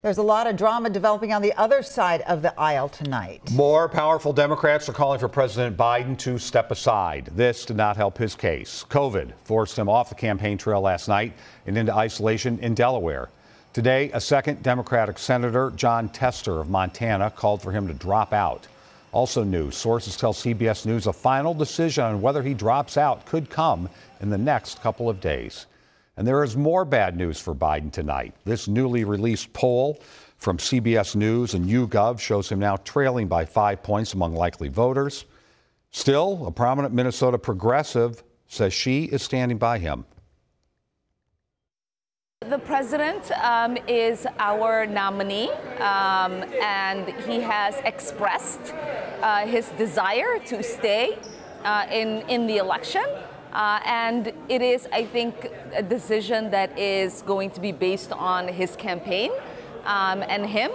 There's a lot of drama developing on the other side of the aisle tonight. More powerful Democrats are calling for President Biden to step aside. This did not help his case. COVID forced him off the campaign trail last night and into isolation in Delaware. Today, a second Democratic Senator, Jon Tester of Montana, called for him to drop out. Also new, sources tell CBS News a final decision on whether he drops out could come in the next couple of days. And there is more bad news for Biden tonight. This newly released poll from CBS News and YouGov shows him now trailing by 5 points among likely voters. Still, a prominent Minnesota progressive says she is standing by him. The president is our nominee, and he has expressed his desire to stay in the election. And it is, I think, a decision that is going to be based on his campaign and him.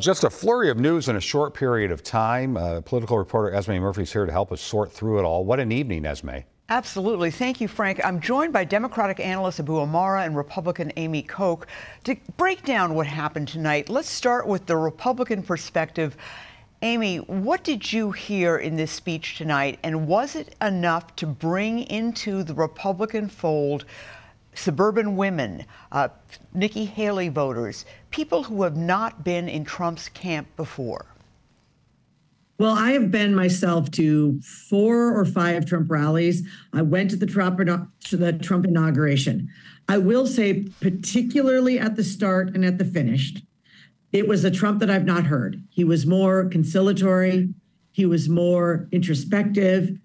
Just a flurry of news in a short period of time. Political reporter Esme Murphy is here to help us sort through it all. What an evening, Esme. Absolutely. Thank you, Frank. I'm joined by Democratic analyst Abu Amara and Republican Amy Koch to break down what happened tonight. Let's start with the Republican perspective. Amy, what did you hear in this speech tonight, and was it enough to bring into the Republican fold suburban women, Nikki Haley voters, people who have not been in Trump's camp before? Well, I have been myself to 4 or 5 Trump rallies. I went to the Trump inauguration. I will say, particularly at the start and at the finish, it was a Trump that I've not heard. He was more conciliatory. He was more introspective.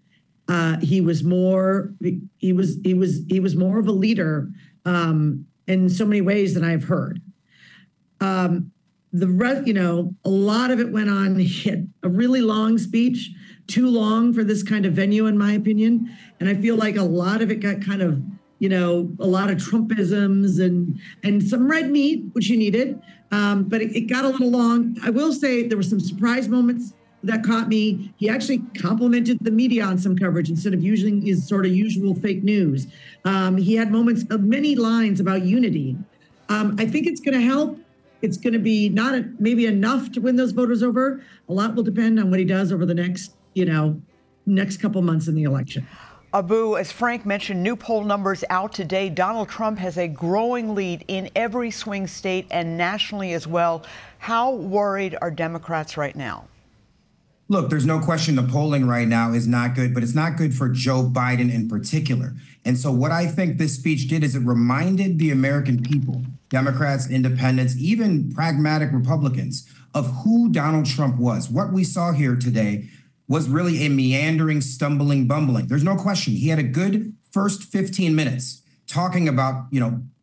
He was more of a leader in so many ways than I've heard. The rest, a lot of it went on. He had a really long speech, too long for this kind of venue, in my opinion. And I feel like a lot of it got kind of, a lot of Trumpisms and some red meat, which you needed. But it got a little long. I will say there were some surprise moments that caught me. He actually complimented the media on some coverage instead of using his sort of usual fake news. He had moments of many lines about unity. I think it's going to help. It's going to be maybe enough to win those voters over. A lot will depend on what he does over the next couple months in the election. Abu, as Frank mentioned, new poll numbers out today. Donald Trump has a growing lead in every swing state and nationally as well. How worried are Democrats right now? Look, there's no question the polling right now is not good, but it's not good for Joe Biden in particular. And so what I think this speech did is it reminded the American people, Democrats, independents, even pragmatic Republicans, of who Donald Trump was. What we saw here today was really a meandering, stumbling, bumbling. There's no question. He had a good first 15 minutes talking about,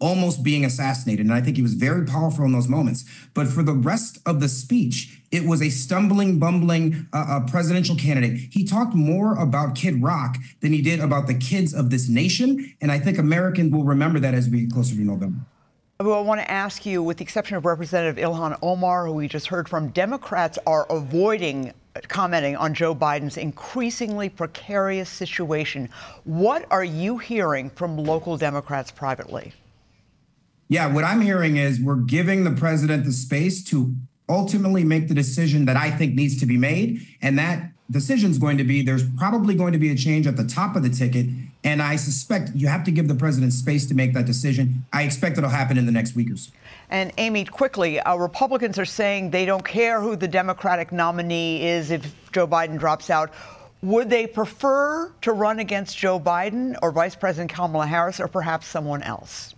almost being assassinated. And I think he was very powerful in those moments. But for the rest of the speech, it was a stumbling, bumbling presidential candidate. He talked more about Kid Rock than he did about the kids of this nation. And I think Americans will remember that as we get closer to November. Abu, I want to ask you, with the exception of Representative Ilhan Omar, who we just heard from, Democrats are avoiding commenting on Joe Biden's increasingly precarious situation. What are you hearing from local Democrats privately? Yeah, what I'm hearing is we're giving the president the space to ultimately make the decision that I think needs to be made. And that decision is going to be, there's probably going to be a change at the top of the ticket. And I suspect you have to give the president space to make that decision. I expect it'll happen in the next week or so. And Amy, quickly, Republicans are saying they don't care who the Democratic nominee is if Joe Biden drops out. Would they prefer to run against Joe Biden or Vice President Kamala Harris or perhaps someone else?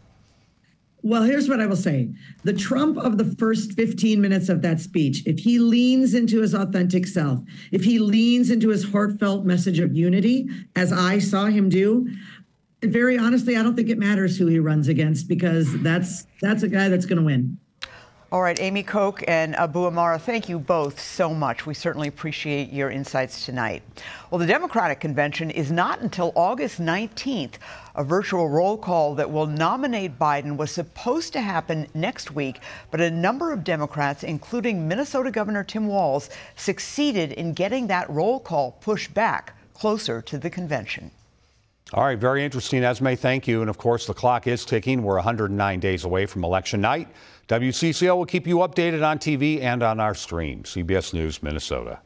Well, here's what I will say. The Trump of the first 15 minutes of that speech, if he leans into his authentic self, if he leans into his heartfelt message of unity, as I saw him do, very honestly, I don't think it matters who he runs against, because that's a guy that's going to win. All right, Amy Koch and Abu Amara, thank you both so much. We certainly appreciate your insights tonight. Well, the Democratic convention is not until August 19th. A virtual roll call that will nominate Biden was supposed to happen next week, but a number of Democrats, including Minnesota Governor Tim Walz, succeeded in getting that roll call pushed back closer to the convention. All right, very interesting, Esme. Thank you. And of course, the clock is ticking. We're 109 days away from election night. WCCO will keep you updated on TV and on our stream. CBS News, Minnesota.